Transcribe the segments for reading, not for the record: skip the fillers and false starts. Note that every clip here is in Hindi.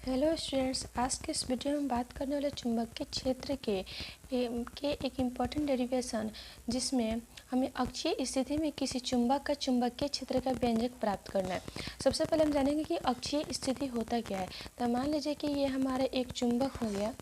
हेलो स्टूडेंट्स, आज के इस वीडियो में बात करने वाले चुंबकीय क्षेत्र के एक इम्पॉर्टेंट डेरिवेशन जिसमें हमें अक्षीय स्थिति में किसी चुंबक का चुंबकीय क्षेत्र का व्यंजक प्राप्त करना है। सबसे पहले हम जानेंगे कि अक्षीय स्थिति होता क्या है। तो मान लीजिए कि ये हमारा एक चुंबक हो गया,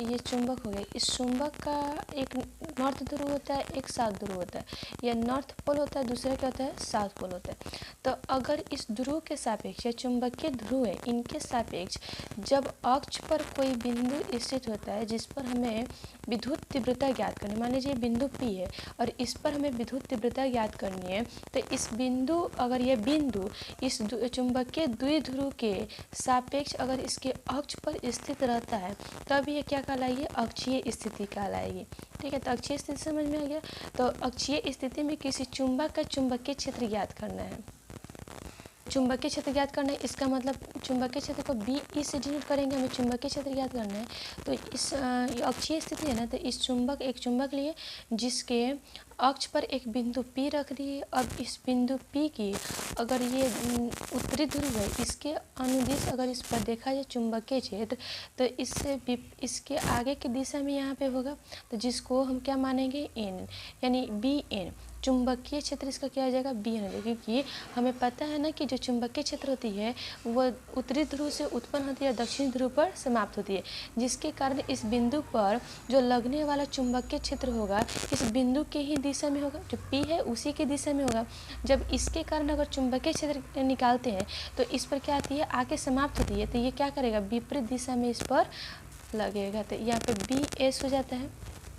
ये चुंबक हो गया। इस चुंबक का एक नॉर्थ ध्रुव होता है, एक साउथ ध्रुव होता है। या नॉर्थ पोल होता है, दूसरा क्या होता है, साउथ पोल होता है। तो अगर इस ध्रुव के सापेक्ष या चुंबकीय ध्रुव है, इनके सापेक्ष जब अक्ष पर कोई बिंदु स्थित होता है जिस पर हमें विद्युत तीव्रता ज्ञात करनी है, मान लीजिए बिंदु P है और इस पर हमें विद्युत तीव्रता ज्ञात करनी है, तो इस बिंदु अगर यह बिंदु इस चुंबकीय द्विध्रुव के सापेक्ष अगर इसके अक्ष पर स्थित रहता है तब ये क्या कहलाएगी, अक्षीय स्थिति कहलाएगी। ठीक है, तो अक्षीय स्थिति समझ में आ गया। तो अक्षीय स्थिति में किसी चुंबक का चुंबकीय क्षेत्र ज्ञात करना है। चुंबकीय क्षेत्र ज्ञात करना है, इसका मतलब चुंबकीय क्षेत्र को बी से डिनोट करेंगे, हमें चुंबकीय क्षेत्र ज्ञात करना है। तो इस अक्षीय स्थिति है ना, तो इस एक चुंबक लिए जिसके अक्ष पर एक बिंदु P रख दिए। अब इस बिंदु P की अगर ये उत्तरी ध्रुव है, इसके अनुदिश अगर इस पर देखा जाए चुंबकीय क्षेत्र, तो इसके आगे की दिशा में यहाँ पे होगा, तो जिसको हम क्या मानेंगे, N, यानी BN चुंबकीय क्षेत्र इसका क्या हो जाएगा, बी होगा। क्योंकि हमें पता है ना कि जो चुंबकीय क्षेत्र होती है वह उत्तरी ध्रुव से उत्पन्न होती है, दक्षिणी ध्रुव पर समाप्त होती है, जिसके कारण इस बिंदु पर जो लगने वाला चुंबकीय क्षेत्र होगा इस बिंदु के ही दिशा में होगा, जो P है उसी के दिशा में होगा। जब इसके कारण अगर चुंबकीय क्षेत्र निकालते हैं तो इस पर क्या आती है, आके समाप्त होती है, तो ये क्या करेगा, विपरीत दिशा में इस पर लगेगा। तो यहाँ पर BS हो जाता है,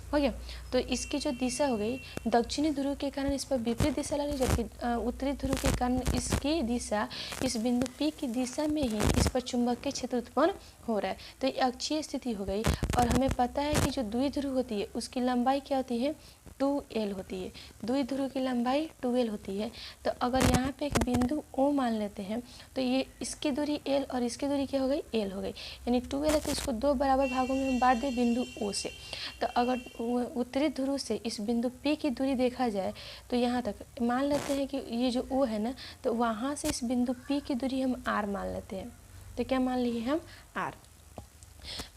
हो गया। तो इसकी जो दिशा हो गई दक्षिणी ध्रुव के कारण इस पर विपरीत दिशा लगी, जबकि उत्तरी ध्रुव के कारण इसकी दिशा इस बिंदु P की दिशा में ही इस पर चुंबकीय क्षेत्र उत्पन्न हो रहा है। तो ये अक्षीय स्थिति हो गई। और हमें पता है कि जो द्विध्रुव होती है उसकी लंबाई क्या होती है, 2L होती है। द्विध्रुव की लंबाई 2L होती है। तो अगर यहाँ पे एक बिंदु O मान लेते हैं तो ये इसकी दूरी L और इसकी दूरी क्या हो गई, L हो गई, यानी 2L है। तो इसको दो बराबर भागों में हम बांट दें बिंदु O से। तो अगर उत्तरी ध्रुव से इस बिंदु P की दूरी देखा जाए तो यहाँ तक मान लेते हैं कि ये जो O है ना, तो वहाँ से इस बिंदु P की दूरी हम R मान लेते हैं। तो क्या मान लिए हम, R।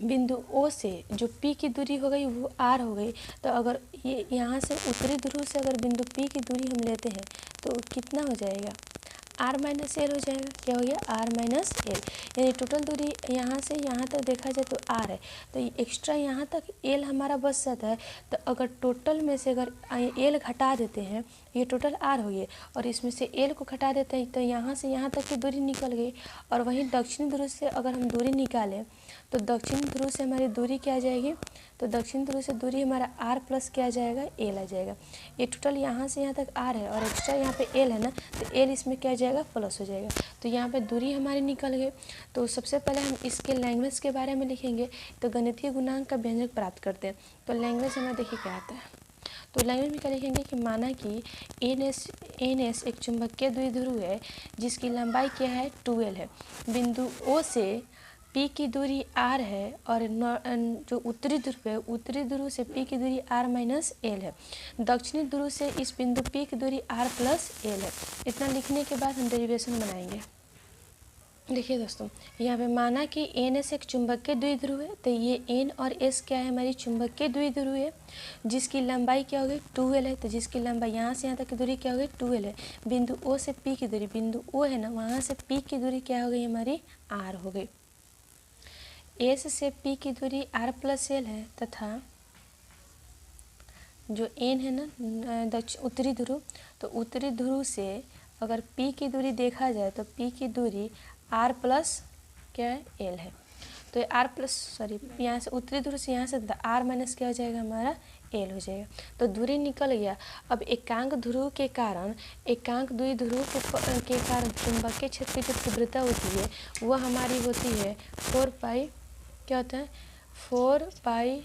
बिंदु O से जो P की दूरी हो गई वो R हो गई। तो अगर ये यहाँ से उत्तरी ध्रुव से अगर बिंदु P की दूरी हम लेते हैं तो कितना हो जाएगा, R माइनस एल हो जाएगा। क्या हो गया, R माइनस एल, यानी टोटल दूरी यहाँ से यहाँ तक देखा जाए तो R है, तो एक्स्ट्रा यहाँ तक L हमारा बच जाता है। तो अगर टोटल में से अगर L घटा देते हैं, ये टोटल R हो गया, और इसमें से L को घटा देते हैं तो यहाँ से यहाँ तक की दूरी निकल गई। और वहीं दक्षिण ध्रुव से अगर हम दूरी निकालें तो दक्षिण ध्रुव से हमारी दूरी क्या आ जाएगी, तो दक्षिण ध्रुव से दूरी हमारा R प्लस क्या आ जाएगा, L आ जाएगा। ये टोटल यहाँ से यहाँ तक R है और एक्स्ट्रा यहाँ पे L है ना, तो L इसमें क्या आ जाएगा, प्लस हो जाएगा। तो यहाँ पे दूरी हमारी निकल गई। तो सबसे पहले हम इसके लैंग्वेज के बारे में लिखेंगे, तो गणितीय गुणांक का व्यंजक प्राप्त करते हैं। तो लैंग्वेज हमें देखिए क्या आता है। तो लैंग्वेज में क्या लिखेंगे कि माना कि NS एक चुंबकीय द्विध्रुव है जिसकी लंबाई क्या है, 2L है। बिंदु O से P की दूरी R है और जो उत्तरी ध्रुव है उत्तरी ध्रुव से P की दूरी R माइनस एल है। दक्षिणी ध्रुव से इस बिंदु P की दूरी R प्लस एल है। इतना लिखने के बाद हम डेरिवेशन बनाएंगे। देखिए दोस्तों, यहाँ पे माना कि NS एक चुंबकीय द्विध्रुव है, तो ये N और S क्या है, हमारी चुंबकीय द्विध्रुव है जिसकी लंबाई क्या हो गई, 2L है। तो जिसकी लंबाई यहाँ से यहाँ तक की दूरी क्या हो गई, 2L है। बिंदु O से P की दूरी, बिंदु O है ना, वहाँ से P की दूरी क्या हो गई, हमारी R हो गई। S से P की दूरी R प्लस एल है, तथा जो N है ना उत्तरी ध्रुव, तो उत्तरी ध्रुव से अगर P की दूरी देखा जाए तो P की दूरी R प्लस क्या है, L है। तो R प्लस यहाँ से उत्तरी ध्रुव से यहाँ से R माइनस क्या हो जाएगा, हमारा L हो जाएगा। तो दूरी निकल गया। अब एकांक ध्रुव के कारण, एकांक द्विध्रुव के कारण चुंबकीय क्षेत्र की जो तीव्रता होती है वह हमारी होती है 4 पाई, क्या होता है, 4 पाई।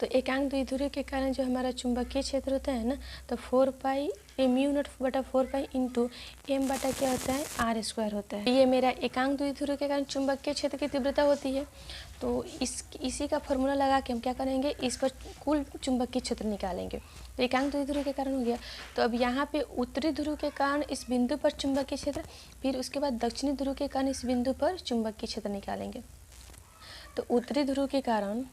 तो एकांक द्विध्रुव के कारण जो हमारा चुंबकीय क्षेत्र होता है ना, तो 4 पाई ये म्यू नॉट बटा 4 पाई इंटू एम बटा क्या होता है आर स्क्वायर होता है। ये मेरा एकांक द्विध्रुव के कारण चुंबकीय क्षेत्र की तीव्रता होती है। तो इसी का फॉर्मूला लगा के हम क्या करेंगे, इस पर कुल चुंबकीय क्षेत्र निकालेंगे। तो एकांक द्विध्रुव के कारण हो गया। तो अब यहाँ पे उत्तरी ध्रुव के कारण इस बिंदु पर चुंबकीय क्षेत्र, फिर उसके बाद दक्षिणी ध्रुव के कारण इस बिंदु पर चुंबकीय क्षेत्र निकालेंगे। तो उत्तरी ध्रुव के कारण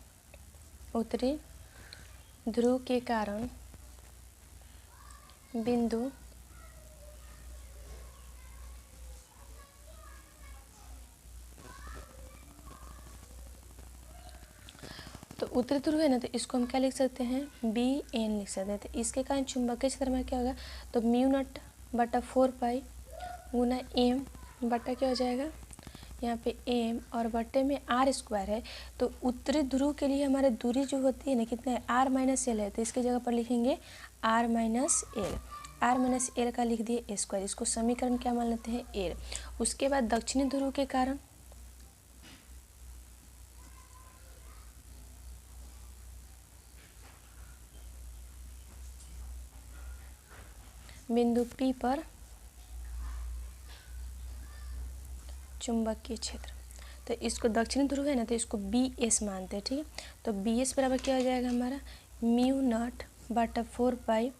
बिंदु तो उत्तरी ध्रुव है ना, तो इसको हम क्या लिख सकते हैं, बी एन लिख सकते हैं। तो इसके कारण चुंबकीय क्षेत्र में क्या होगा, तो म्यू नॉट बटा 4 पाई गुना एम बटा क्या हो जाएगा, यहाँ पे एम और बटे में आर स्क्वायर है। तो उत्तरी ध्रुव के लिए हमारे दूरी जो होती है ना कितना है, आर माइनस एल है। तो इसके जगह पर लिखेंगे आर माइनस एल का लिख दिए ए स्क्वायर। इसको समीकरण क्या मान लेते हैं, एल। उसके बाद दक्षिणी ध्रुव के कारण बिंदु पी पर चुंबकीय क्षेत्र, तो इसको दक्षिणी ध्रुव है ना, तो इसको बी एस मानते हैं, ठीक है। तो बी एस बराबर क्या हो जाएगा हमारा, म्यू नॉट बटा 4 पाई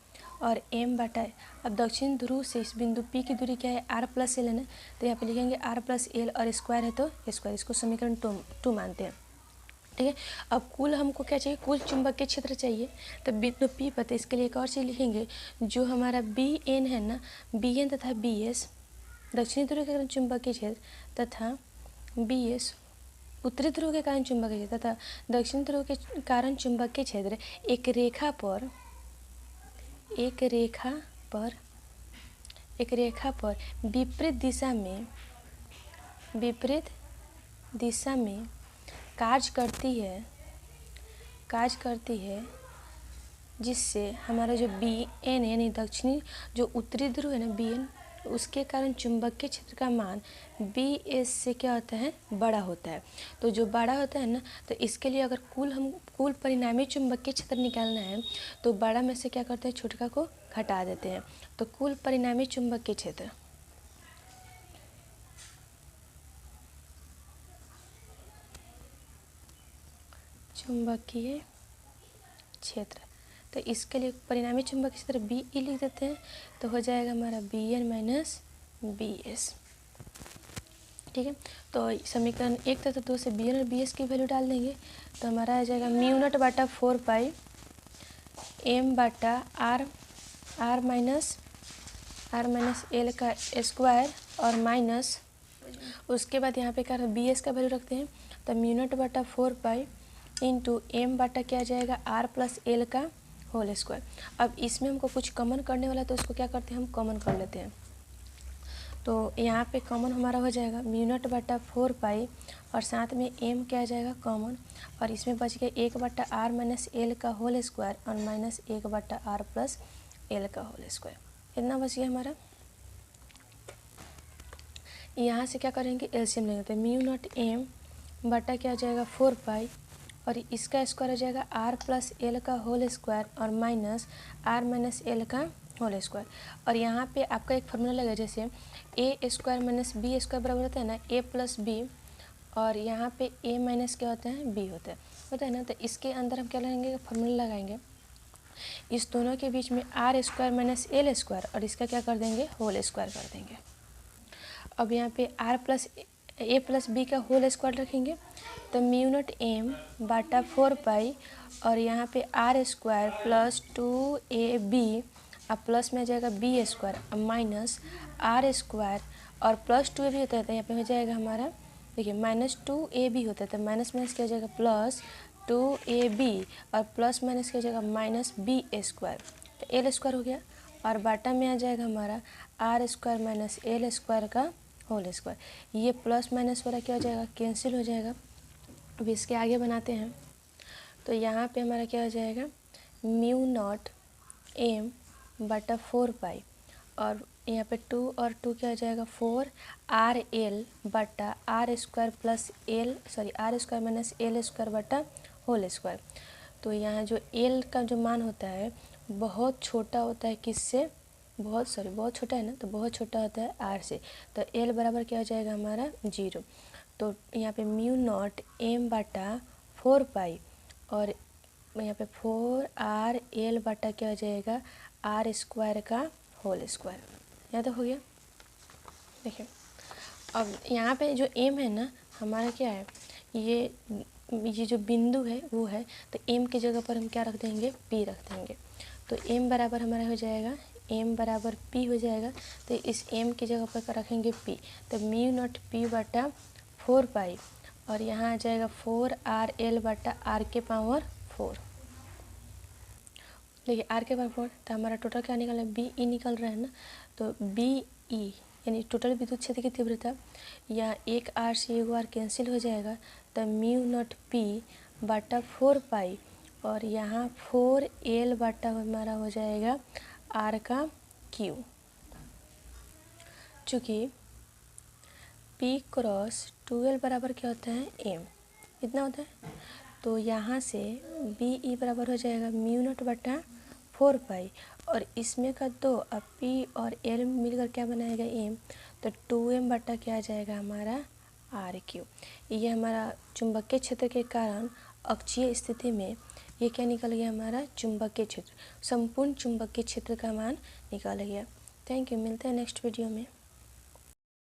और एम बटा, अब दक्षिण ध्रुव से इस बिंदु पी की दूरी क्या है, आर प्लस एल है ना, तो यहाँ पे लिखेंगे आर प्लस एल और स्क्वायर है तो स्क्वायर। इसको समीकरण 2 मानते हैं, ठीक है। अब कुल हमको क्या चाहिए, कुल चुंबकीय क्षेत्र चाहिए। तो बिंदु पी पर, तो इसके लिए एक और चीज़ लिखेंगे, जो हमारा बी एन है ना, बी एन तथा बी एस दक्षिणी ध्रुव के कारण चुंबकीय क्षेत्र तथा बी एस उत्तरी ध्रुव के कारण चुंबकीय क्षेत्र तथा दक्षिण ध्रुव के कारण चुंबकीय क्षेत्र एक रेखा पर विपरीत दिशा में कार्य करती है, जिससे हमारा जो बी एन यानी दक्षिणी जो उत्तरी ध्रुव है ना, बी एन, उसके कारण चुंबकीय क्षेत्र का मान बी एस से क्या होता है, बड़ा होता है। तो जो बड़ा होता है ना, तो इसके लिए अगर कुल परिणामी चुंबकीय क्षेत्र निकालना है, तो बड़ा में से क्या करते हैं, छोटका को घटा देते हैं। तो कुल परिणामी चुंबकीय क्षेत्र तो इसके लिए परिणामी चुंबकीय क्षेत्र बी ई लिख देते हैं। तो हो जाएगा हमारा B N minus B S, ठीक है। तो समीकरण 1 तथा 2 से बी एन और बी एस की वैल्यू डाल देंगे। तो हमारा आ जाएगा म्यू नॉट बटा 4 पाई एम बटा आर माइनस एल का स्क्वायर और माइनस, उसके बाद यहाँ पे क्या बी एस का वैल्यू रखते हैं। तो म्यू नॉट बटा 4 पाई इंटू एम बटा क्या आ जाएगा, आर प्लस एल का होल स्क्वायर। अब इसमें हमको कुछ कॉमन करने वाला, तो इसको क्या करते हैं, हम कॉमन कर लेते हैं। तो यहाँ पे कॉमन हमारा हो जाएगा म्यू नॉट बटा 4 पाई और साथ में एम क्या आ जाएगा कॉमन, और इसमें बच गया 1 बटा आर माइनस एल का होल स्क्वायर और माइनस 1 बटा आर प्लस एल का होल स्क्वायर। इतना बच गया हमारा। यहाँ से क्या करेंगे, एलसीएम लेंगे। तो म्यू नॉट एम बटा क्या हो जाएगा 4 पाई और इसका स्क्वायर हो जाएगा आर प्लस एल का होल स्क्वायर और माइनस आर माइनस एल का होल स्क्वायर। और यहाँ पे आपका एक फार्मूला लगा, जैसे ए स्क्वायर माइनस बी स्क्वायर बराबर होता है ना ए प्लस बी, और यहाँ पे ए माइनस क्या होता है, बी होता है ना। तो इसके अंदर हम क्या लगाएंगे, फार्मूला लगाएंगे, इस दोनों के बीच में R square minus L square और इसका क्या कर देंगे, होल स्क्वायर कर देंगे। अब यहाँ पे R plus A plus B का होल स्क्वायर रखेंगे। तो म्यू नॉट एम बटा 4 पाई और यहाँ पे आर स्क्वायर प्लस 2ab अब प्लस में आ जाएगा बी स्क्वायर अब माइनस आर स्क्वायर और प्लस 2ab होता है, तो यहाँ पे हो जाएगा हमारा, देखिए माइनस 2ab होता है, तो माइनस माइनस क्या हो जाएगा प्लस 2ab और प्लस माइनस क्या हो जाएगा माइनस बी स्क्वायर, तो एल स्क्वायर हो गया। और बाटा में आ जाएगा हमारा R square minus L square का होल स्क्वायर। ये प्लस माइनस वाला क्या हो जाएगा, कैंसिल हो जाएगा। अब इसके आगे बनाते हैं। तो यहाँ पे हमारा क्या हो जाएगा, म्यू नॉट एम बटा 4 पाई और यहाँ पे 2 और 2 क्या हो जाएगा 4 आर एल बटा R square plus R square minus L square बटा होल स्क्वायर। तो यहाँ जो एल का जो मान होता है बहुत छोटा होता है किससे, बहुत छोटा है ना, तो बहुत छोटा होता है आर से। तो एल बराबर क्या हो जाएगा हमारा 0। तो यहाँ पे म्यू नॉट एम बटा 4 पाई, और यहाँ पे 4 RL बटा क्या हो जाएगा आर स्क्वायर का होल स्क्वायर। यहाँ तो हो गया। देखिए अब यहाँ पे जो एम है ना हमारा क्या है, ये जो बिंदु है वो है, तो एम की जगह पर हम क्या रख देंगे, पी रख देंगे। तो एम बराबर हमारा हो जाएगा, एम बराबर पी हो जाएगा। तो इस एम की जगह पर रखेंगे पी, तो म्यू नॉट पी बटा 4 पाई, और यहाँ आ जाएगा 4RL बटा आर के पावर 4। देखिए आर के पावर 4, तो हमारा टोटल क्या निकल रहा है, बी ई निकल रहा है ना। तो बी ई यानी टोटल विद्युत क्षेत्र की तीव्रता, या एक आर से एक आर कैंसिल हो जाएगा, तो म्यू नॉट पी बटा 4 पाई, और यहाँ 4L बटा हमारा हो जाएगा आर का क्यू। चूँकि P क्रॉस 2L बराबर क्या होता है, M इतना होता है। तो यहाँ से बी ई बराबर हो जाएगा म्यू नॉट बटा 4 पाई, और इसमें का 2, अब P और L मिलकर क्या बनाएगा, M। तो 2M बटा क्या आ जाएगा हमारा आर क्यू। ये हमारा चुंबकीय क्षेत्र के कारण अक्षीय स्थिति में ये क्या निकल गया, हमारा चुंबकीय क्षेत्र, संपूर्ण चुंबकीय क्षेत्र का मान निकाला गया। थैंक यू, मिलते हैं नेक्स्ट वीडियो में।